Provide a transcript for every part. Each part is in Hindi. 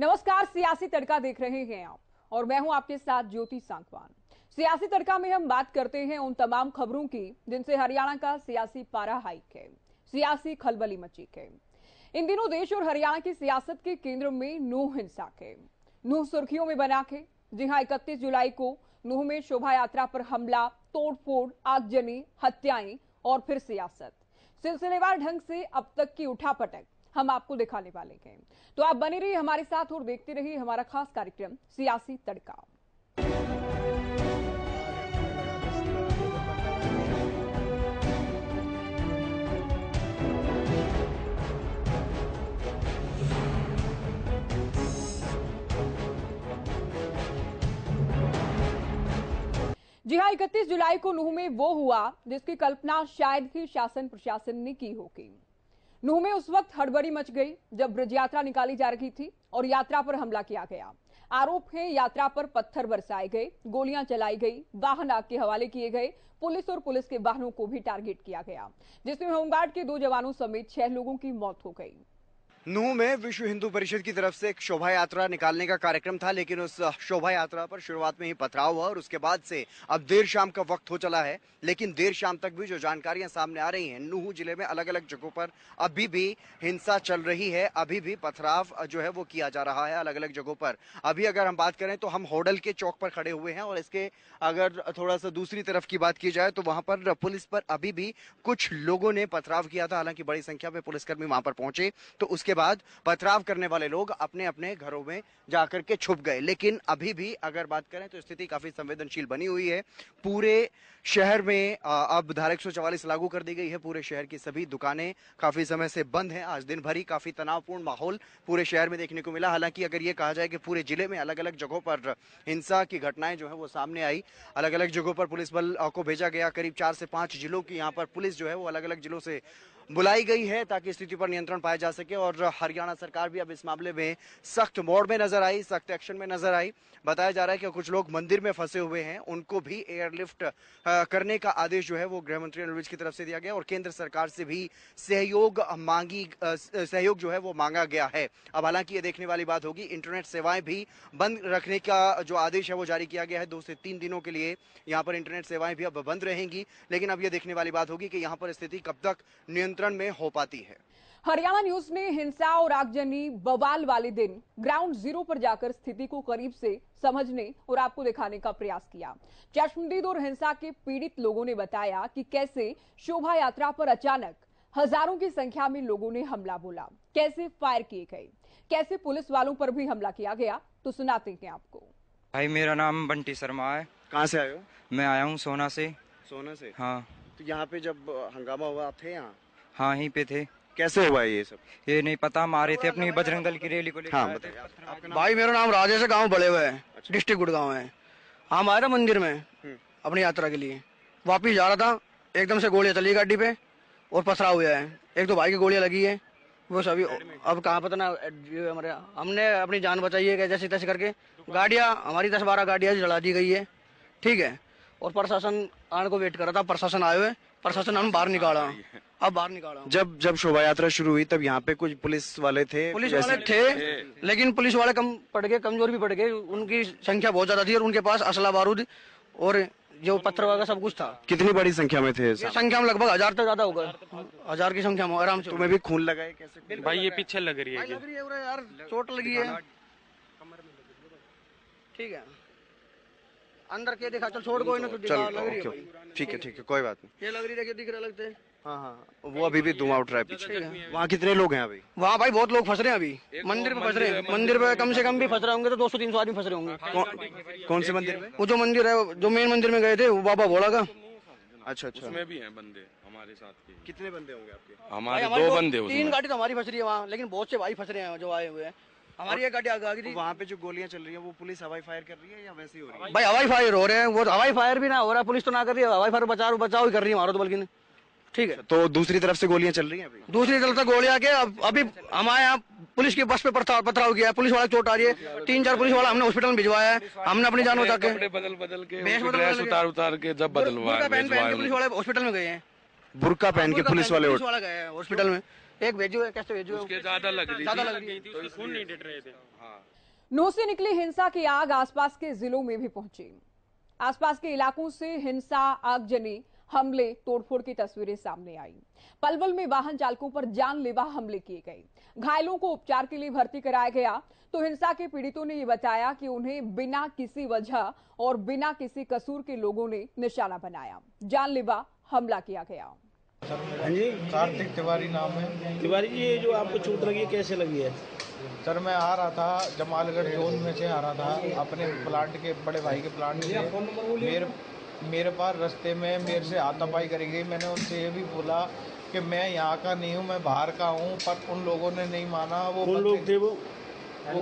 नमस्कार, सियासी तड़का देख रहे हैं आप और मैं हूं आपके साथ ज्योति सांकवान। सियासी तड़का में हम बात करते हैं उन तमाम खबरों की जिनसे हरियाणा का सियासी पारा हाइक है, सियासी खलबली मची है। इन दिनों देश और हरियाणा की सियासत के केंद्र में नूह हिंसा है। नूह सुर्खियों में बना है। जी हां, 31 जुलाई को नूह में शोभा यात्रा पर हमला, तोड़फोड़, आगजनी, हत्याएं और फिर सियासत। सिलसिलेवार ढंग से अब तक की उठापटक हम आपको दिखाने वाले हैं, तो आप बने रहिए हमारे साथ और देखते रहिए हमारा खास कार्यक्रम सियासी तड़का। जी हां, 31 जुलाई को नूह में वो हुआ जिसकी कल्पना शायद ही शासन प्रशासन ने की होगी। नूह में उस वक्त हड़बड़ी मच गई जब ब्रज यात्रा निकाली जा रही थी और यात्रा पर हमला किया गया। आरोप है यात्रा पर पत्थर बरसाए गए, गोलियां चलाई गई, वाहन आग के हवाले किए गए, पुलिस और पुलिस के वाहनों को भी टारगेट किया गया, जिसमें होमगार्ड के 2 जवानों समेत 6 लोगों की मौत हो गई। नूह में विश्व हिंदू परिषद की तरफ से एक शोभा यात्रा निकालने का कार्यक्रम था, लेकिन उस शोभा यात्रा पर शुरुआत में ही पथराव हुआ और उसके बाद से अब देर शाम का वक्त हो चला है। लेकिन देर शाम तक भी जो जानकारियां सामने आ रही हैं, नूह जिले में अलग अलग जगहों पर अभी भी हिंसा चल रही है, अभी भी पथराव जो है वो किया जा रहा है अलग अलग जगहों पर। अभी अगर हम बात करें तो हम होडल के चौक पर खड़े हुए हैं और इसके अगर थोड़ा सा दूसरी तरफ की बात की जाए तो वहां पर पुलिस पर अभी भी कुछ लोगों ने पथराव किया था। हालांकि बड़ी संख्या में पुलिसकर्मी वहां पर पहुंचे तो उसके बाद पथराव करने वाले लोग अपने अपने घरों में जाकर के छुप गए। लेकिन अभी भी अगर बात करें तो स्थिति काफी संवेदनशील बनी हुई है। पूरे शहर में अब धारा 144 लागू कर दी गई है। पूरे शहर की सभी दुकानें काफी समय से बंद हैं। आज दिन भर ही काफी तनावपूर्ण माहौल पूरे शहर में देखने को मिला। हालांकि अगर ये कहा जाए कि पूरे जिले में अलग अलग जगहों पर हिंसा की घटनाएं जो है वो सामने आई, अलग अलग जगहों पर पुलिस बल को भेजा गया। करीब 4 से 5 जिलों की यहाँ पर पुलिस जो है वो अलग अलग जिलों से बुलाई गई है ताकि स्थिति पर नियंत्रण पाया जा सके। और हरियाणा सरकार भी अब इस मामले में सख्त मोड में नजर आई, सख्त एक्शन में नजर आई। बताया जा रहा है कि कुछ लोग मंदिर में फंसे हुए हैं, उनको भी एयरलिफ्ट करने का आदेश जो है वो गृह मंत्री अनिल विज की तरफ से दिया गया और केंद्र सरकार से भी सहयोग जो है वो मांगा गया है। अब हालांकि ये देखने वाली बात होगी, इंटरनेट सेवाएं भी बंद रखने का जो आदेश है वो जारी किया गया है। 2 से 3 दिनों के लिए यहाँ पर इंटरनेट सेवाएं भी अब बंद रहेंगी। लेकिन अब ये देखने वाली बात होगी कि यहाँ पर स्थिति कब तक नियंत्रण में हो पाती है। हरियाणा न्यूज ने हिंसा और आगजनी बवाल वाले दिन ग्राउंड जीरो पर जाकर स्थिति को करीब से समझने और आपको दिखाने का प्रयास किया। चश्मदीद और हिंसा के पीड़ित लोगों ने बताया कि कैसे शोभा यात्रा पर अचानक हजारों की संख्या में लोगों ने हमला बोला, कैसे फायर किए गए, कैसे पुलिस वालों पर भी हमला किया गया। तो सुनाते हैं आपको। भाई मेरा नाम बंटी शर्मा है। कहाँ से आए हो? मैं आया हूँ सोना से। सोना से? हाँ। तो यहाँ पे जब हंगामा हुआ आप थे यहाँ? हाँ, यहीं पे थे। कैसे हुआ ये सब? ये नहीं पता, मारे थे अपनी बजरंग दल की रैली को लेकर। हाँ, भाई मेरा नाम राजेश है, गाँव बड़े हुए है, डिस्ट्रिक्ट गुड़गांव है। हम आए था मंदिर में अपनी यात्रा के लिए, वापिस जा रहा था, एकदम से गोलियां चली गाड़ी पे और पथराव हुआ है। एक तो भाई की गोलियां लगी है, वो सभी अब कहाँ पता ना, हमारे हमने अपनी जान बचाई है जैसे तैसे करके। गाड़ियाँ हमारी 10-12 गाड़ियाँ जला दी गई है, ठीक है। और प्रशासन आने को वेट कर रहा था, प्रशासन आए हुए, प्रशासन हम बाहर निकाला, अब बाहर निकाला। जब शोभा यात्रा शुरू हुई तब यहाँ पे कुछ पुलिस वाले थे? लेकिन पुलिस वाले कम पड़ गए, कमजोर भी पड़ गए। उनकी संख्या बहुत ज्यादा थी और उनके पास असला बारूद और जो पत्थर वगैरह सब कुछ था। कितनी बड़ी संख्या में थे? संख्या में लगभग 1000 तक ज्यादा होगा, 1000 की संख्या में आराम से। तुम्हें भी खून लगा है? कैसे भाई ये पीछे लग रही है यार, चोट लगी है, ठीक है। अंदर के देखा, चल छोड़, कोई ना, तो दिखा, लग रही है। ठीक है, कोई बात नहीं। ये लग रही है, दिख रहा लगते हैं। हाँ, वो अभी भी धुआं उठ रहा है पीछे। वहाँ कितने लोग हैं अभी? वहाँ भाई बहुत लोग फंस रहे हैं अभी, मंदिर में फंस रहे हैं। मंदिर पे कम से कम भी फंस रहे होंगे तो 200-300 आदमी फंस रहे होंगे। कौन से मंदिर में? वो जो मंदिर है, जो मेन मंदिर में गए थे, वो बाबा भोला का। अच्छा, उसमें भी हैं बंदे हमारे साथ के। कितने बंदे होंगे आपके? हमारे 2 बंदे। 3 गाड़ी तो हमारी फंस रही है वहाँ, लेकिन बहुत से भाई फंस रहे हैं जो आए हुए हैं। हमारी एक गाड़ी आगे आ गई थी। वहाँ पे जो गोलियां चल रही है वो पुलिस हवाई फायर कर रही है या वैसे ही हो रही है? भाई हवाई फायर हो रहे हैं, वो हवाई फायर भी ना हो रहा, पुलिस तो ना कर रही है, हवाई फायर बचाओ ही कर रही है हमारा तो, बल्कि ठीक है। तो दूसरी तरफ से गोलियां चल रही हैं अभी? दूसरी तरफ से गोलियां के अभी हमारे यहाँ पुलिस की बस पे पथराव किया है, पुलिस वाला चोट आ रही है, 3-4 पुलिस वाला हमने हॉस्पिटल में भिजवाया है। हमने अपनी जान बचा के बदल के उतार के जब बदलवाया, पुलिस वाले हॉस्पिटल में गए हैं। बुर्का पहन के पुलिस वाले गए हैं हॉस्पिटल में। एक भेजो है, कैसे भेजो? ज्यादा लग रही थी, खून नहीं डट रहे थे। नौ से निकली हिंसा की आग आसपास के जिलों में भी पहुंची। आसपास के इलाकों से हिंसा, आगजनी, हमले, तोड़फोड़ की तस्वीरें सामने आई। पलवल में वाहन चालकों पर जानलेवा हमले किए गए। घायलों को उपचार के लिए भर्ती कराया गया। तो हिंसा के पीड़ितों ने यह बताया कि उन्हें बिना किसी वजह और बिना किसी कसूर के लोगों ने निशाना बनाया, जानलेवा हमला किया गया। हाँ जी, कार्तिक तिवारी नाम है। तिवारी जी, ये जो आपको चोट लगी है कैसे लगी है? सर मैं आ रहा था, जमालगढ़ जोन में से आ रहा था अपने प्लांट के, बड़े भाई के प्लांट से। मेरे पास रास्ते में मेरे से हाथापाई करी गई। मैंने उनसे ये भी बोला कि मैं यहाँ का नहीं हूँ, मैं बाहर का हूँ, पर उन लोगों ने नहीं माना। वो कौन लोग थे? वो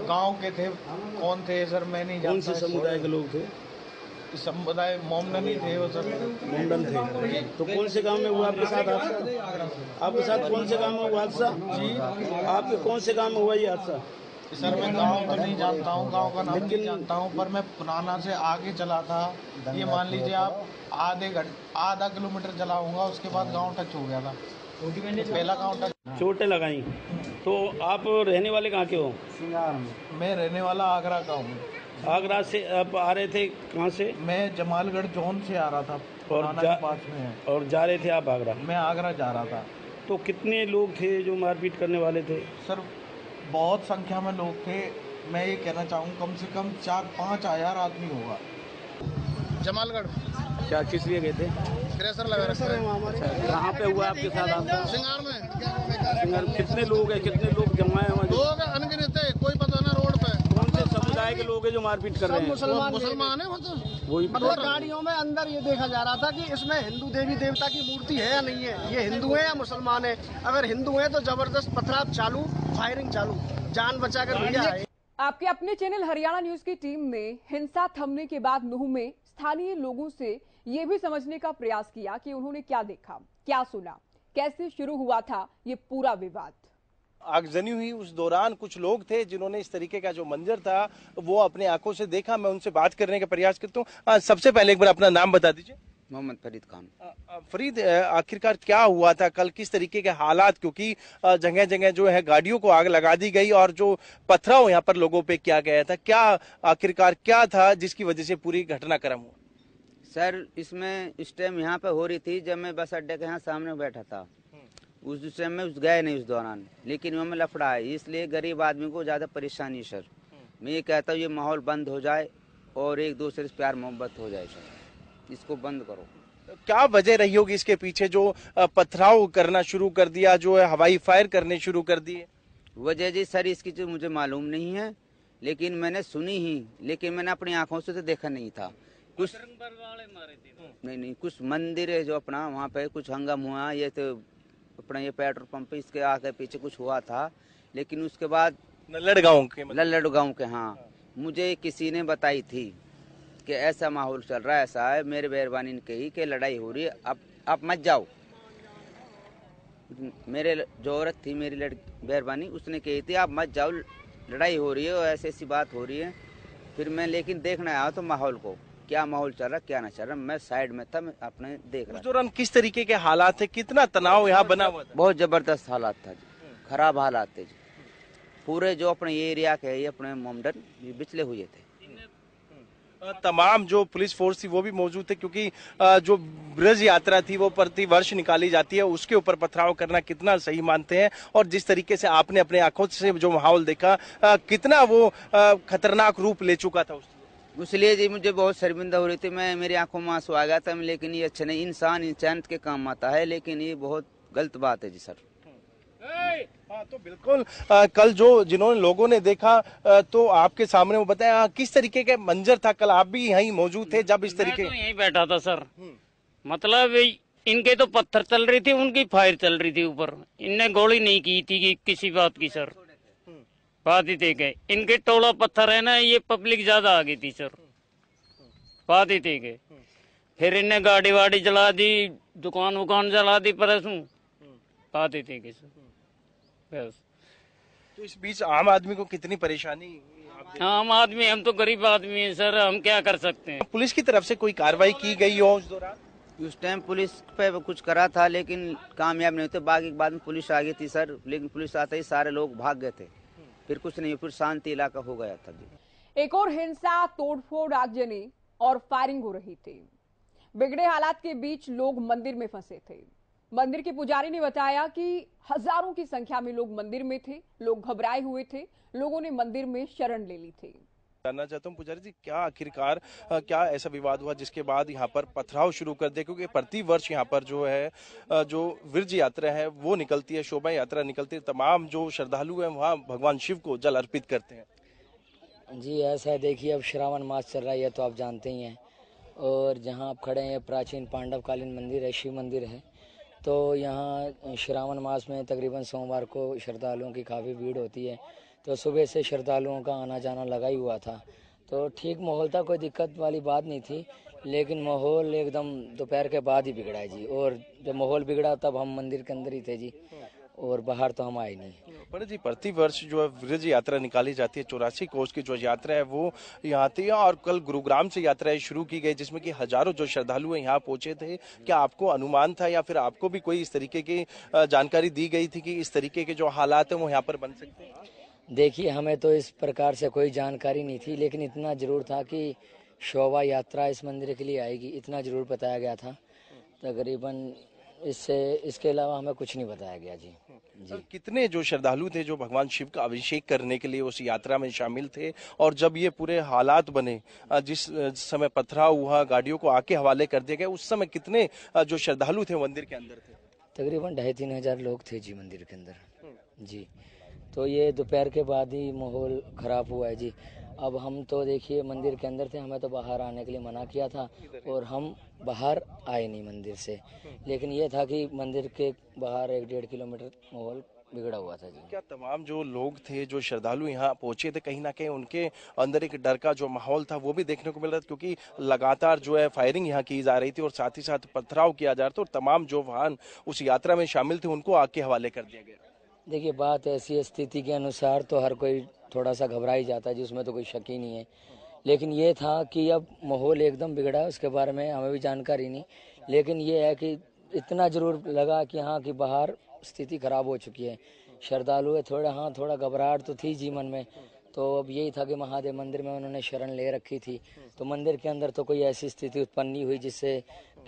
गांव के थे। कौन थे सर मैं नहीं जानता। कौन से समुदाय के लोग थे? समुदाय मोमडन ही थे वो सर। मोमडन थे। तो कौन से गांव में हुआ आपके साथ हादसा? आपके साथ कौन से गांव में हुआ हादसा? जी, आपके कौन से गांव में हुआ ये हादसा? सर मैं गांव तो नहीं जानता हूँ, गांव का नाम नहीं जानता हूँ, पर मैं पुराना से आगे चला था। ये मान लीजिए आप आधा किलोमीटर चला होगा, उसके बाद गांव टच हो गया था। पहला गांव टच। चोटें लगाई। तो आप रहने वाले कहाँ के हो? मैं रहने वाला आगरा का हूँ। आगरा से आप आ रहे थे? कहाँ से? मैं जमालगढ़ जोन से आ रहा था, पुराना के पास में है। और जा रहे थे आप आगरा? मैं आगरा जा रहा था। तो कितने लोग थे जो मारपीट करने वाले थे? सर बहुत संख्या में लोग थे। मैं ये कहना चाहूँ कम से कम 4-5 हजार आदमी होगा। जमालगढ़। क्या किस लिए गए थे? थ्रेसर लगा रखा है। कहाँ पे हुआ आपके साथ आपका? सिंगार में। सिंगार। कितने लोग हैं, कितने लोग जमा है? लोग अनगिनत है, कोई पता ना। रोड पे कौन से समुदाय के लोग हैं जो मारपीट कर रहे हैं? मुसलमान है वो तो। वही मतलब गाड़ियों में अंदर ये देखा जा रहा था कि इसमें हिंदू देवी देवता की मूर्ति है या नहीं है, ये हिंदू है या मुसलमान है। अगर हिंदू है तो जबरदस्त पथराव चालू, फायरिंग चालू, जान बचाकर भैया है। आपके अपने चैनल हरियाणा न्यूज की टीम ने हिंसा थमने के बाद नूह में स्थानीय लोगों से ये भी समझने का प्रयास किया कि उन्होंने क्या देखा, क्या सुना, कैसे शुरू हुआ था ये पूरा विवाद। आगजनी हुई उस दौरान कुछ लोग थे जिन्होंने इस तरीके का जो मंजर था वो अपने आंखों से देखा। मैं उनसे बात करने का प्रयास करता हूँ। सबसे पहले एक बार अपना नाम बता दीजिए। मोहम्मद फरीद खान। फरीद, आखिरकार क्या हुआ था कल, किस तरीके के हालात, क्योंकि जगह जगह जो है गाड़ियों को आग लगा दी गई और जो पथराव यहाँ पर लोगों पे किया गया था, क्या आखिरकार क्या था जिसकी वजह से पूरी घटनाक्रम हुआ? सर इसमें इस टाइम यहाँ पे हो रही थी जब मैं बस अड्डे के यहाँ सामने बैठा था। उस टाइम में गए नहीं उस दौरान, लेकिन वहाँ में लफड़ा है, इसलिए गरीब आदमी को ज़्यादा परेशानी। सर मैं ये कहता हूँ ये माहौल बंद हो जाए और एक दूसरे से प्यार मोहब्बत हो जाए। सर इसको बंद करो। क्या वजह रही होगी इसके पीछे जो पथराव करना शुरू कर दिया, जो है हवाई फायर करने शुरू कर दिए? वजह जी सर इसकी जो मुझे मालूम नहीं है, लेकिन मैंने सुनी ही, लेकिन मैंने अपनी आंखों से तो देखा नहीं था। कुछ नहीं, कुछ मंदिर है जो अपना वहाँ पे कुछ हंगाम हुआ, ये तो अपना ये पेट्रोल पंप इसके आगे पीछे कुछ हुआ था। लेकिन उसके बाद लल्लड़ गाँव के हाँ मुझे किसी ने बताई थी कि ऐसा माहौल चल रहा है, ऐसा है। मेरे मेहरबानी ने कही कि लड़ाई हो रही है, अब आप मत जाओ। मेरे जो औरत थी मेरी मेहरबानी, उसने कही थी आप मत जाओ, लड़ाई हो रही है और ऐसी ऐसी बात हो रही है। फिर मैं लेकिन देखने आया तो माहौल को, क्या माहौल चल रहा क्या ना चल रहा। मैं साइड में था, मैं अपने देख रहा। उस दौरान किस तरीके के हालात थे, कितना तनाव यहाँ बना हुआ था? बहुत जबरदस्त हालात था जी, खराब हालात थे जी। पूरे जो अपने एरिया के ये अपने मोमडन बिचले हुए थे। तमाम जो पुलिस फोर्स थी वो भी मौजूद थे, क्योंकि जो ब्रज यात्रा थी वो प्रति वर्ष निकाली जाती है, उसके ऊपर पथराव करना कितना सही मानते हैं? और जिस तरीके से आपने अपने आंखों से जो माहौल देखा, कितना वो खतरनाक रूप ले चुका था उसलिए जी मुझे बहुत शर्मिंदा हो रही थी। मैं मेरी आंखों में आंसू आ गया था। लेकिन ये अच्छा नहीं, इंसान इंसान के काम आता है, लेकिन ये बहुत गलत बात है जी सर। हाँ तो बिल्कुल कल जो जिन्होंने लोगों ने देखा तो आपके सामने वो बताया किस तरीके के मंजर था। कल आप भी यहीं मौजूद थे जब इस तरीके? मैं तो यहीं बैठा था सर। मतलब इनके तो पत्थर चल रही थी, उनकी फायर चल रही थी ऊपर। इनने गोली नहीं की थी कि किसी बात की सर, बात ही थे गए। इनके टोला पत्थर है ना, ये पब्लिक ज्यादा आ गई थी सर, बात ही थे गए। फिर इनने गाड़ी वाड़ी जला दी, दुकान वुकान जला दी परसों, बात ही थे गए सर बस। तो इस बीच आम आदमी को कितनी परेशानी? आम आदमी, हम तो गरीब आदमी हैं सर, हम क्या कर सकते हैं? पुलिस की तरफ से कोई कार्रवाई की गई हो उस दौरान? उस टाइम पुलिस पे कुछ करा था लेकिन कामयाब नहीं होते। बाकी बाद में पुलिस आ गई थी सर, लेकिन पुलिस आते ही सारे लोग भाग गए थे। फिर कुछ नहीं, फिर शांति इलाका हो गया था जी। एक और हिंसा, तोड़फोड़, आगजनी और फायरिंग हो रही थी। बिगड़े हालात के बीच लोग मंदिर में फंसे थे। मंदिर के पुजारी ने बताया कि हजारों की संख्या में लोग मंदिर में थे, लोग घबराए हुए थे, लोगों ने मंदिर में शरण ले ली थी। जानना चाहता हूँ पुजारी जी, क्या आखिरकार क्या ऐसा विवाद हुआ जिसके बाद यहाँ पर पथराव शुरू कर दिया? क्योंकि प्रति वर्ष यहाँ पर जो है जो विरज यात्रा है वो निकलती है, शोभा यात्रा निकलती है, तमाम जो श्रद्धालु हैं वहाँ भगवान शिव को जल अर्पित करते हैं। जी ऐसा है, देखिए अब श्रावण मास चल रहा है, तो आप जानते ही हैं, और जहाँ आप खड़े हैं प्राचीन पांडवकालीन मंदिर है, शिव मंदिर है। तो यहाँ श्रावण मास में तकरीबन सोमवार को श्रद्धालुओं की काफ़ी भीड़ होती है, तो सुबह से श्रद्धालुओं का आना जाना लगा ही हुआ था। तो ठीक माहौल था, कोई दिक्कत वाली बात नहीं थी, लेकिन माहौल एकदम दोपहर के बाद ही बिगड़ा है जी। और जब माहौल बिगड़ा तब हम मंदिर के अंदर ही थे जी, और बाहर तो हम आए नहीं। पर जी प्रति वर्ष जो है विरज यात्रा निकाली जाती है, 84 कोस की जो यात्रा है वो यहाँ आती है, और कल गुरुग्राम से यात्रा शुरू की गई जिसमें कि हजारों जो श्रद्धालु हैं यहाँ पहुंचे थे। क्या आपको अनुमान था या फिर आपको भी कोई इस तरीके की जानकारी दी गई थी कि इस तरीके के जो हालात हैं वो यहाँ पर बन सकते हैं? देखिए हमें तो इस प्रकार से कोई जानकारी नहीं थी, लेकिन इतना जरूर था कि शोभा यात्रा इस मंदिर के लिए आएगी, इतना जरूर बताया गया था। तकरीबन इसके अलावा हमें कुछ नहीं बताया गया जी। कितने जो श्रद्धालु थे जो भगवान शिव का अभिषेक करने के लिए उस यात्रा में शामिल थे, और जब ये पूरे हालात बने, जिस समय पथराव हुआ, गाड़ियों को आके हवाले कर दिया गया, उस समय कितने जो श्रद्धालु थे मंदिर के अंदर थे? तकरीबन 2,500-3 हजार लोग थे जी मंदिर के अंदर जी। तो ये दोपहर के बाद ही माहौल खराब हुआ है जी। अब हम तो देखिए मंदिर के अंदर थे, हमें तो बाहर आने के लिए मना किया था और हम बाहर आए नहीं मंदिर से, लेकिन ये था कि मंदिर के बाहर 1-1.5 किलोमीटर माहौल बिगड़ा हुआ था जी। क्या तमाम जो लोग थे, जो श्रद्धालु यहाँ पहुंचे थे, कहीं ना कहीं उनके अंदर एक डर का जो माहौल था वो भी देखने को मिल रहा था? क्योंकि लगातार जो है फायरिंग यहाँ की जा रही थी और साथ ही साथ पथराव किया जा रहा था, और तमाम जो वाहन उस यात्रा में शामिल थे उनको आग के हवाले कर दिया गया। देखिए बात ऐसी स्थिति के अनुसार तो हर कोई थोड़ा सा घबरा ही जाता है जी, उसमें तो कोई शक ही नहीं है। लेकिन ये था कि अब माहौल एकदम बिगड़ा है, उसके बारे में हमें भी जानकारी नहीं, लेकिन ये है कि इतना जरूर लगा कि हाँ कि बाहर स्थिति खराब हो चुकी है। श्रद्धालु थोड़ा घबराहट तो थी जी मन में। तो अब यही था कि महादेव मंदिर में उन्होंने शरण ले रखी थी, तो मंदिर के अंदर तो कोई ऐसी स्थिति उत्पन्न नहीं हुई जिससे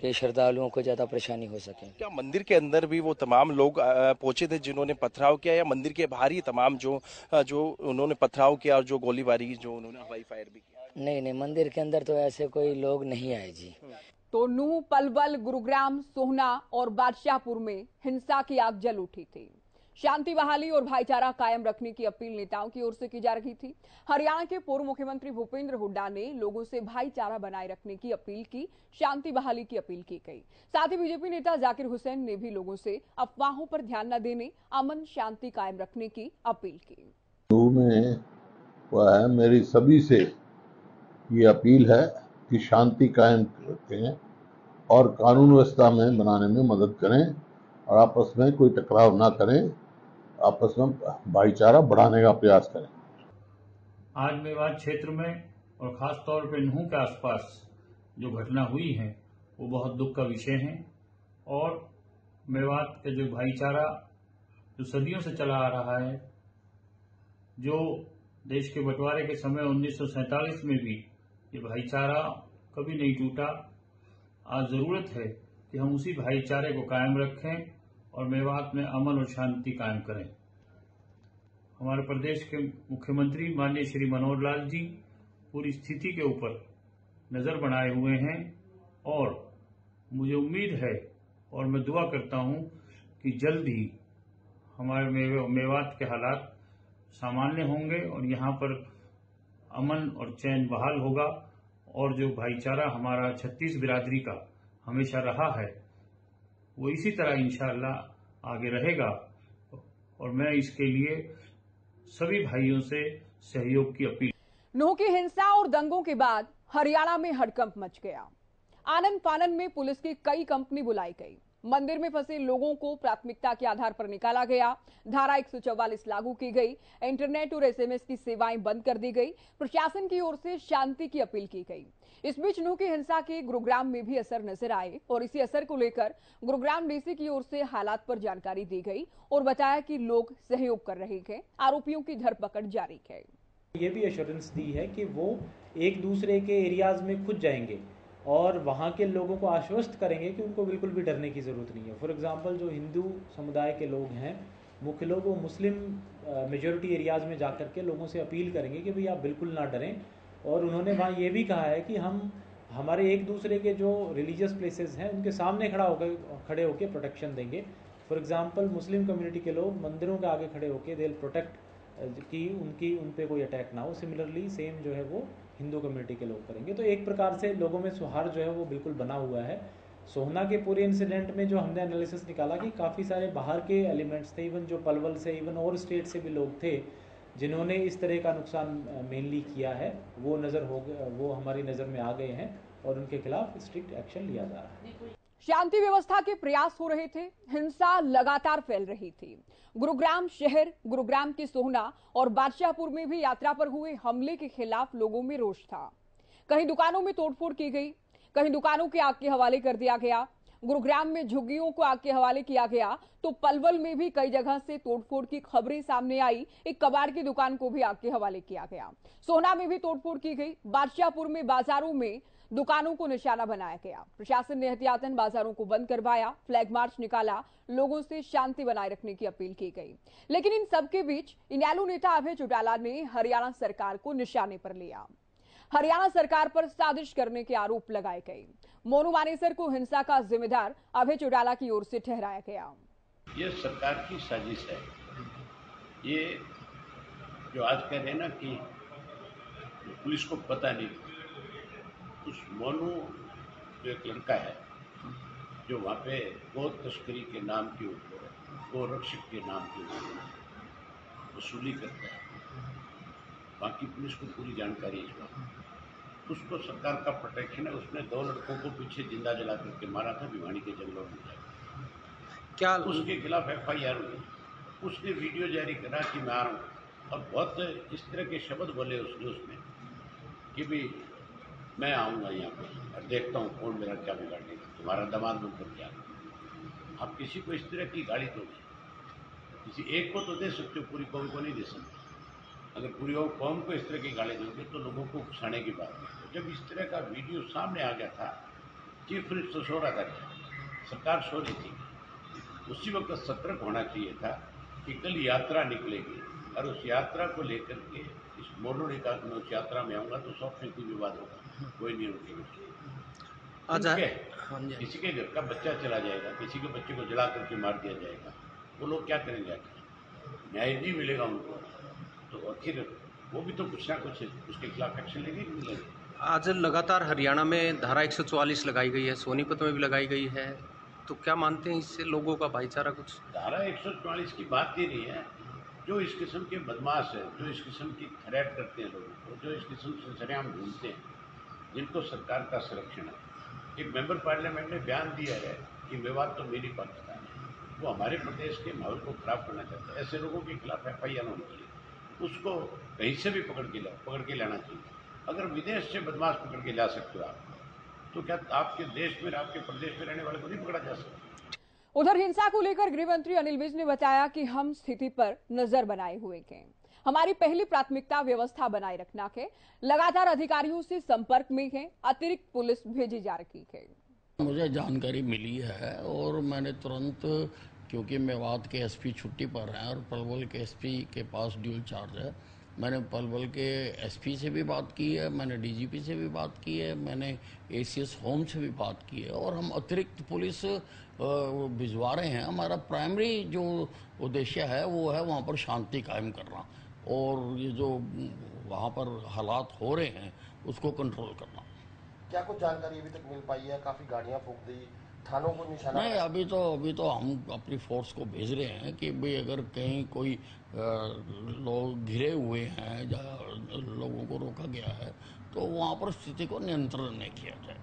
कि श्रद्धालुओं को ज्यादा परेशानी हो सके। क्या मंदिर के अंदर भी वो तमाम लोग पहुंचे थे जिन्होंने पथराव किया, या मंदिर के बाहर ही तमाम जो उन्होंने पथराव किया और जो गोलीबारी जो उन्होंने हवाई फायर भी किया? नहीं, मंदिर के अंदर तो ऐसे कोई लोग नहीं आए जी। तो नूह, पलवल, गुरुग्राम, सोहना और बादशाहपुर में हिंसा की आग जल उठी थी। शांति बहाली और भाईचारा कायम रखने की अपील नेताओं की ओर से की जा रही थी। हरियाणा के पूर्व मुख्यमंत्री भूपेंद्र हुड्डा ने लोगों से भाईचारा बनाए रखने की अपील की, शांति बहाली की अपील की गई। साथ ही बीजेपी नेता जाकिर हुसैन ने भी लोगों से अफवाहों पर ध्यान न देने, अमन शांति कायम रखने की अपील की। में हुआ है, मेरी सभी से ये अपील है कि शांति कायम रखें और कानून व्यवस्था में बनाने में मदद करें, और आपस में कोई टकराव ना करें, आपस में भाईचारा बढ़ाने का प्रयास करें। आज मेवात क्षेत्र में और खास तौर पर नूह के आसपास जो घटना हुई है वो बहुत दुख का विषय है, और मेवात का जो भाईचारा जो सदियों से चला आ रहा है, जो देश के बंटवारे के समय 1947 में भी ये भाईचारा कभी नहीं टूटा। आज जरूरत है कि हम उसी भाईचारे को कायम रखें और मेवात में अमन और शांति कायम करें। हमारे प्रदेश के मुख्यमंत्री माननीय श्री मनोहर लाल जी पूरी स्थिति के ऊपर नजर बनाए हुए हैं, और मुझे उम्मीद है और मैं दुआ करता हूं कि जल्द ही हमारे मेवात के हालात सामान्य होंगे और यहाँ पर अमन और चैन बहाल होगा, और जो भाईचारा हमारा 36 बिरादरी का हमेशा रहा है वो इसी तरह इंशाअल्लाह आगे रहेगा। और मैं इसके लिए सभी भाइयों से सहयोग की अपील। नूह की हिंसा और दंगों के बाद हरियाणा में हड़कंप मच गया। आनन फानन में पुलिस की कई कंपनी बुलाई गई। मंदिर में फंसे लोगों को प्राथमिकता के आधार पर निकाला गया। धारा 144 लागू की गई। इंटरनेट और एसएमएस की सेवाएं बंद कर दी गई। प्रशासन की ओर से शांति की अपील की गई। इस बीच नूह की हिंसा के गुरुग्राम में भी असर नजर आए और इसी असर को लेकर गुरुग्राम डीसी की ओर से हालात पर जानकारी दी गई और बताया कि लोग सहयोग कर रहे हैं। आरोपियों की धरपकड़ जारी है। ये भी एश्योरेंस दी है कि वो एक दूसरे के एरियाज में खुद जाएंगे और वहाँ के लोगों को आश्वस्त करेंगे कि उनको बिल्कुल भी डरने की ज़रूरत नहीं है। फॉर एग्जांपल जो हिंदू समुदाय के लोग हैं, मुख्य लोग, वो मुस्लिम मेजॉरिटी एरियाज़ में जाकर के लोगों से अपील करेंगे कि भाई आप बिल्कुल ना डरें। और उन्होंने वहाँ ये भी कहा है कि हम हमारे एक दूसरे के जो रिलीजियस प्लेसेस हैं उनके सामने खड़े होकर प्रोटेक्शन देंगे। फॉर एग्जांपल मुस्लिम कम्युनिटी के लोग मंदिरों के आगे खड़े होकर दे प्रोटेक्ट कि उन पे कोई अटैक ना हो। सिमिलरली सेम जो है वो हिंदू कम्युनिटी के लोग करेंगे। तो एक प्रकार से लोगों में सौहार्द जो है वो बिल्कुल बना हुआ है। सोहना के पूरे इंसिडेंट में जो हमने एनालिसिस निकाला कि काफ़ी सारे बाहर के एलिमेंट्स थे, इवन जो पलवल से, इवन और स्टेट से भी लोग थे जिन्होंने इस तरह का नुकसान मेनली किया है। वो हमारी नज़र में आ गए हैं और उनके खिलाफ स्ट्रिक्ट एक्शन लिया जा रहा है। शांति व्यवस्था के प्रयास हो रहे थे, हिंसा लगातार फैल रही थी। गुरुग्राम शहर, गुरुग्राम के सोहना और बादशाहपुर में भी यात्रा पर हुए हमले के खिलाफ लोगों में रोष था। कहीं दुकानों में तोड़फोड़ की गई, कहीं दुकानों के आग के हवाले कर दिया गया। गुरुग्राम में झुग्गियों को आग के हवाले किया गया तो पलवल में भी कई जगह से तोड़फोड़ की खबरें सामने आई। एक कबाड़ की दुकान को भी आग के हवाले किया गया। सोहना में भी तोड़फोड़ की गई। बादशाहपुर में बाजारों में दुकानों को निशाना बनाया गया। प्रशासन ने एहतियातन बाजारों को बंद करवाया, फ्लैग मार्च निकाला, लोगों से शांति बनाए रखने की अपील की गई। लेकिन इन सबके बीच इनेलो नेता अभय चौटाला ने हरियाणा सरकार को निशाने पर लिया। हरियाणा सरकार पर साजिश करने के आरोप लगाए गए। मोनू मानेसर को हिंसा का जिम्मेदार अभय चौटाला की ओर से ठहराया गया। ये सरकार की साजिश है। ये जो आज कह रहे हैं ना कि पुलिस को पता नहीं, उस मोनू जो एक लड़का है जो वहाँ पे गौ तस्करी के नाम के ऊपर, गौ रक्षक के नाम के ऊपर वसूली करता है, बाकी पुलिस को पूरी जानकारी है इस बात। उसको सरकार का प्रोटेक्शन है। उसने 2 लड़कों को पीछे जिंदा जला करके मारा था भिवानी के जंगलों में जाकर। क्या उसके खिलाफ FIR हुई। उसने वीडियो जारी करा कि मैं आ रहा हूँ और बहुत इस तरह के शब्द बोले उसने कि भी मैं आऊँगा यहाँ पर और देखता हूँ कौन मेरा क्या बिगाड़ेगा, तुम्हारा दामाद बनकर क्या। आप किसी को इस तरह की गाली दो, किसी एक को तो दे सकते हो, पूरी कौम को नहीं दे सकते। अगर पूरी कौम को इस तरह की गाली दोगे तो लोगों को उकसाने की बात है। तो जब इस तरह का वीडियो सामने आ गया था, चीफ मिनिस्टर सो रहा था, सरकार सो रही थी, उसी वक्त सतर्क होना चाहिए था कि कल यात्रा निकलेगी और उस यात्रा को लेकर के इस मोनू ने कहा मैं उस यात्रा में आऊँगा तो 100% विवाद होगा, कोई नहीं रुकेगा। किसी के घर का बच्चा चला जाएगा, किसी के बच्चे को जला करके मार दिया जाएगा, वो लोग क्या करेंगे? न्याय नहीं मिलेगा उनको, तो आखिर वो भी तो कुछ ना कुछ उसके खिलाफ एक्शन लेंगे। आज लगातार हरियाणा में धारा 144 लगाई गई है, सोनीपत में भी लगाई गई है, तो क्या मानते हैं इससे लोगों का भाईचारा कुछ? धारा 144 की बात ही नहीं है। जो इस किस्म के बदमाश है, जो इस किस्म की थ्रेट करते हैं लोगों को, जो इस किस्म से सरेआम ढूंढते हैं, जिनको सरकार का संरक्षण है। एक मेंबर पार्लियामेंट ने बयान दिया है कि मेवात तो मेरी पाकिस्तान है, वो हमारे प्रदेश के माहौल को खराब करना चाहता है। ऐसे लोगों के खिलाफ FIR होनी चाहिए, उसको कहीं से भी पकड़ के लाना चाहिए। अगर विदेश से बदमाश पकड़ के ला सकते हो आप, तो क्या आपके देश में, आपके प्रदेश में रहने वाले को नहीं पकड़ा जा सकता? उधर हिंसा को लेकर गृह मंत्री अनिल विज ने बताया कि हम स्थिति पर नजर बनाए हुए हैं। हमारी पहली प्राथमिकता व्यवस्था बनाए रखना है। लगातार अधिकारियों से संपर्क में है। अतिरिक्त पुलिस भेजी जा रही है। मुझे जानकारी मिली है और मैंने तुरंत, क्योंकि मेवात के SP छुट्टी पर हैं और पलवल के SP के पास ड्यूल चार्ज है, मैंने पलवल के SP से भी बात की है, मैंने DGP से भी बात की है, मैंने ACS होम से भी बात की है और हम अतिरिक्त पुलिस भिजवा रहे हैं। हमारा प्राइमरी जो उद्देश्य है वो है वहाँ पर शांति कायम करना और ये जो वहाँ पर हालात हो रहे हैं उसको कंट्रोल करना। क्या कुछ जानकारी अभी तक मिल पाई है? काफ़ी गाड़ियाँ फूंक दी, थानों को निशाना? नहीं, अभी तो हम अपनी फोर्स को भेज रहे हैं कि भाई अगर कहीं कोई लोग घिरे हुए हैं या लोगों को रोका गया है तो वहाँ पर स्थिति को नियंत्रण नहीं किया जाए।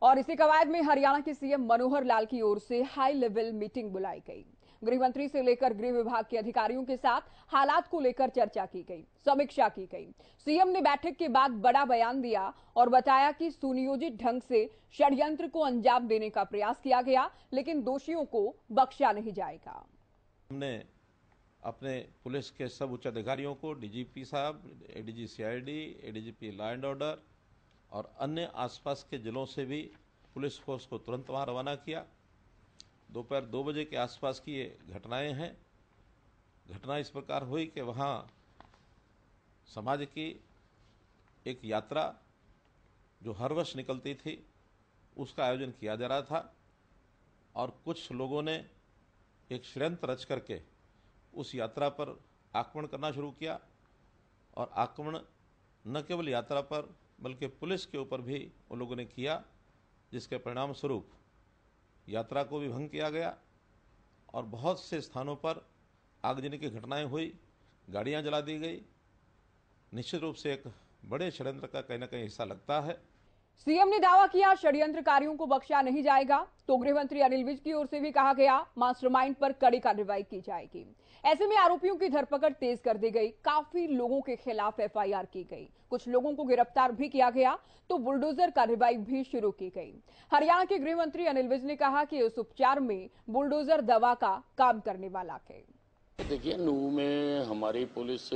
और इसी कवायद में हरियाणा के सीएम मनोहर लाल की ओर से हाई लेवल मीटिंग बुलाई गई। गृह मंत्री से लेकर गृह विभाग के अधिकारियों के साथ हालात को लेकर चर्चा की गई, समीक्षा की गई। सीएम ने बैठक के बाद बड़ा बयान दिया और बताया कि सुनियोजित ढंग से षड्यंत्र को अंजाम देने का प्रयास किया गया, लेकिन दोषियों को बख्शा नहीं जाएगा। हमने अपने पुलिस के सब उच्च अधिकारियों को, डीजीपी साहब, ADG CID, ADGP law and order और अन्य आसपास के जिलों से भी पुलिस फोर्स को तुरंत वहां रवाना किया। दोपहर 2 बजे के आसपास की ये घटनाएं हैं। घटना इस प्रकार हुई कि वहां समाज की एक यात्रा जो हर वर्ष निकलती थी उसका आयोजन किया जा रहा था और कुछ लोगों ने एक षड्यंत्र रच करके उस यात्रा पर आक्रमण करना शुरू किया और आक्रमण न केवल यात्रा पर बल्कि पुलिस के ऊपर भी उन लोगों ने किया, जिसके परिणाम स्वरूप यात्रा को भी भंग किया गया और बहुत से स्थानों पर आगजनी की घटनाएं हुई, गाड़ियां जला दी गई। निश्चित रूप से एक बड़े षड्यंत्र का कहीं न कहीं हिस्सा लगता है। सीएम ने दावा किया षड्यंत्रकारियों को बख्शा नहीं जाएगा, तो गृह मंत्री अनिल विज की ओर से भी कहा गया मास्टरमाइंड पर कड़ी कार्रवाई की जाएगी। ऐसे में आरोपियों की धरपकड़ तेज कर दी गई, काफी लोगों के खिलाफ एफआईआर की गई, कुछ लोगों को गिरफ्तार भी किया गया, तो बुलडोजर कार्रवाई भी शुरू की गई। हरियाणा के गृह मंत्री अनिल विज ने कहा कि इस उपचार में बुलडोजर दवा का काम करने वाला है। देखिए, नूह में हमारी पुलिस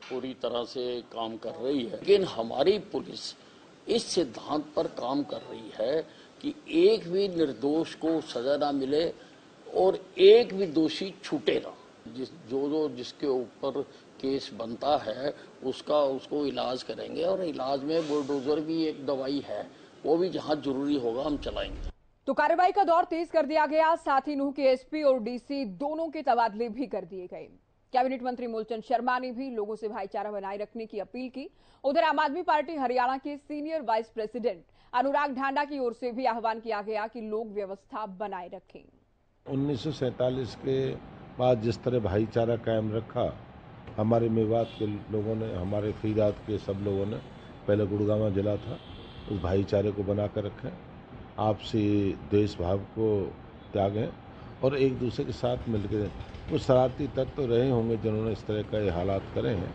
पूरी तरह से काम कर रही है, लेकिन हमारी पुलिस इस सिद्धांत पर काम कर रही है कि एक भी निर्दोष को सजा ना मिले और एक भी दोषी छूटे ना। जिसके ऊपर केस बनता है उसको इलाज करेंगे और इलाज में बुलडोजर भी एक दवाई है, वो भी जहां जरूरी होगा हम चलाएंगे। तो कार्रवाई का दौर तेज कर दिया गया, साथ ही नूह के एसपी और डीसी दोनों के तबादले भी कर दिए गए। कैबिनेट मंत्री मूलचंद शर्मा ने भी लोगों से भाईचारा बनाए रखने की अपील की। उधर आम आदमी पार्टी हरियाणा के सीनियर वाइस प्रेसिडेंट अनुराग ढांडा की ओर से भी आह्वान किया गया कि लोग व्यवस्था बनाए रखें। 1947 के बाद जिस तरह भाईचारा कायम रखा हमारे मेवात के लोगों ने, हमारे फरीदाबाद के सब लोगों ने, पहले गुड़गांव जिला था, उस भाईचारे को बनाकर रखें, आपसी देश भाव को त्यागें और एक दूसरे के साथ मिलकर। कुछ शरारती तत्व तो रहे होंगे जिन्होंने इस तरह का ये हालात करे हैं,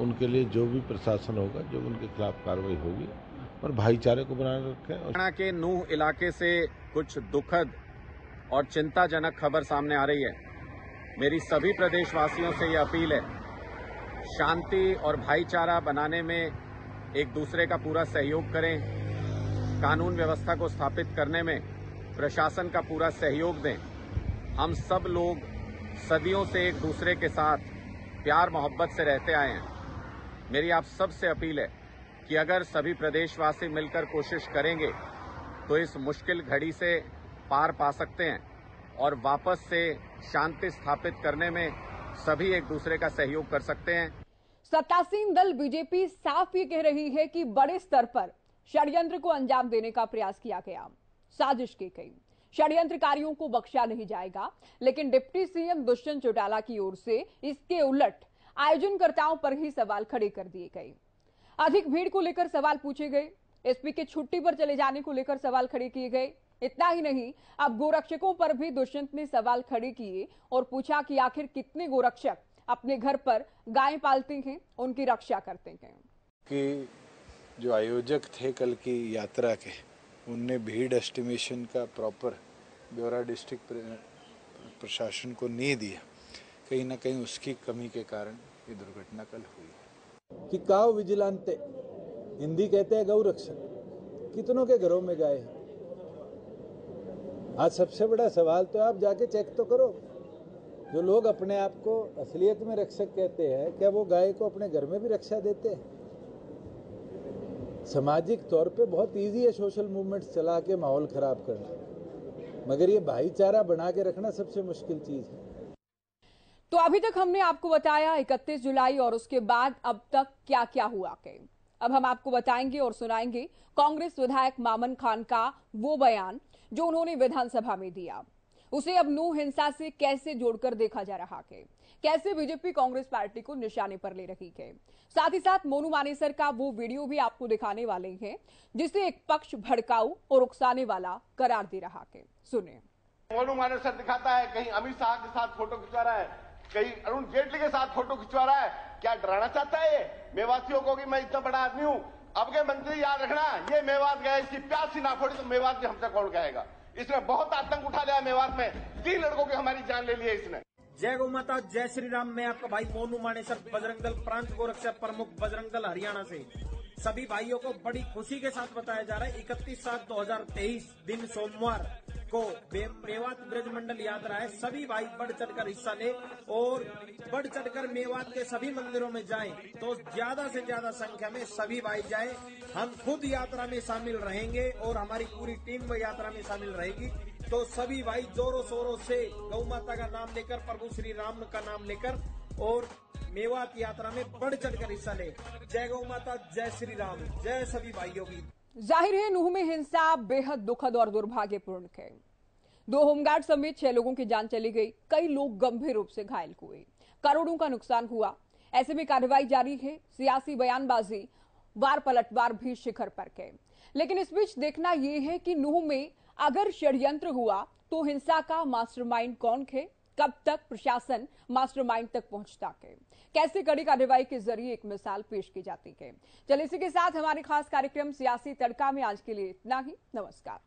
उनके लिए जो भी प्रशासन होगा, जो उनके खिलाफ कार्रवाई होगी, और भाईचारे को बनाए रखें। हरियाणा के नूह इलाके से कुछ दुखद और चिंताजनक खबर सामने आ रही है। मेरी सभी प्रदेशवासियों से यह अपील है, शांति और भाईचारा बनाने में एक दूसरे का पूरा सहयोग करें, कानून व्यवस्था को स्थापित करने में प्रशासन का पूरा सहयोग दें। हम सब लोग सदियों से एक दूसरे के साथ प्यार मोहब्बत से रहते आए हैं। मेरी आप सब से अपील है कि अगर सभी प्रदेशवासी मिलकर कोशिश करेंगे तो इस मुश्किल घड़ी से पार पा सकते हैं और वापस से शांति स्थापित करने में सभी एक दूसरे का सहयोग कर सकते हैं। सत्तासीन दल बीजेपी साफ ये कह रही है कि बड़े स्तर पर षड्यंत्र को अंजाम देने का प्रयास किया गया, साजिश की गई, षड्यंत्रकारियों को बख्शा नहीं जाएगा। लेकिन डिप्टी सीएम दुष्यंत चौटाला की ओर से इसके उलट आयोजनकर्ताओं पर ही सवाल खड़े कर दिए गए। अधिक भीड़ को लेकर सवाल पूछे गए, एसपी के छुट्टी पर चले जाने को लेकर सवाल खड़े किए गए। इतना ही नहीं, अब गोरक्षकों पर भी दुष्यंत ने सवाल खड़े किए और पूछा कि आखिर कितने गोरक्षक अपने घर पर गाय पालते हैं, उनकी रक्षा करते हैं। कि जो आयोजक थे कल की यात्रा के, उनने भीड़ एस्टिमेशन का प्रॉपर ब्यौरा डिस्ट्रिक्ट प्रशासन को नहीं दिया। कहीं ना कहीं उसकी कमी के कारण ये दुर्घटना कल हुई। कि काव विजिलेंटे, हिंदी कहते हैं गौ रक्षक, कितनों के घरों में गाय है। आज सबसे बड़ा सवाल तो आप जाके चेक तो करो, जो लोग अपने आप को असलियत में रक्षक कहते हैं, क्या वो गाय को अपने घर में भी रक्षा देते हैं? सामाजिक तौर पे बहुत इजी है सोशल मूवमेंट्स चला के माहौल खराब करना, मगर ये भाईचारा बना के रखना सबसे मुश्किल चीज है। तो अभी तक हमने आपको बताया 31 जुलाई और उसके बाद अब तक क्या क्या हुआ है। अब हम आपको बताएंगे और सुनाएंगे कांग्रेस विधायक मामन खान का वो बयान जो उन्होंने विधानसभा में दिया। उसे अब नूह हिंसा से कैसे जोड़कर देखा जा रहा है, कैसे बीजेपी कांग्रेस पार्टी को निशाने पर ले रही है। साथ ही साथ मोनू मानेसर का वो वीडियो भी आपको दिखाने वाले हैं जिसे एक पक्ष भड़काऊ और उकसाने वाला करार दे रहा है। सुनिए। मोनू मानेसर दिखाता है कहीं अमित शाह के साथ फोटो खिंचवा रहा है, कहीं अरुण जेटली के साथ फोटो खिंचवा रहा है। क्या डराना चाहता है ये मेवातियों को कि मैं इतना बड़ा आदमी हूं? अब के मंत्री याद रखना, ये मेवात गया, इसकी प्यास सी ना फोड़ी तो मेवात की हमसे कौन कहेगा। इसने बहुत आतंक उठा लिया मेवात में, 3 लड़कों की हमारी जान ले ली है इसने। जय गौ माता, जय श्री राम। मैं आपका भाई मोनू मानेसर, बजरंग दल प्रांत गोरक्षा प्रमुख, बजरंग दल हरियाणा से सभी भाइयों को बड़ी खुशी के साथ बताया जा रहा है 31/7/2023 दिन सोमवार को मेवात ब्रज मंडल यात्रा है। सभी भाई बढ़ चढ़कर हिस्सा ले और बढ़ चढ़कर मेवात के सभी मंदिरों में जाएं, तो ज्यादा से ज्यादा संख्या में सभी भाई जाएं। हम खुद यात्रा में शामिल रहेंगे और हमारी पूरी टीम यात्रा में शामिल रहेगी। तो सभी भाई जोरों शोरों से गौ माता का नाम लेकर, प्रभु श्री राम का नाम लेकर और मेवात यात्रा में बढ़ चढ़कर हिस्सा ले। जय गौ माता, जय श्री राम, जय सभी भाइयों की। जाहिर है नूह में हिंसा बेहद दुखद और दुर्भाग्यपूर्ण है। 2 होमगार्ड समेत 6 लोगों की जान चली गई, कई लोग गंभीर रूप से घायल हुए, करोड़ों का नुकसान हुआ। ऐसे में कार्रवाई जारी है, सियासी बयानबाजी, वार पलटवार भी शिखर पर है। लेकिन इस बीच देखना यह है कि नूह में अगर षड्यंत्र हुआ तो हिंसा का मास्टरमाइंड कौन है, कब तक प्रशासन मास्टरमाइंड तक पहुंचता है, कैसे कड़ी कार्रवाई के जरिए एक मिसाल पेश की जाती है। चलिए इसी के साथ हमारे खास कार्यक्रम सियासी तड़का में आज के लिए इतना ही। नमस्कार।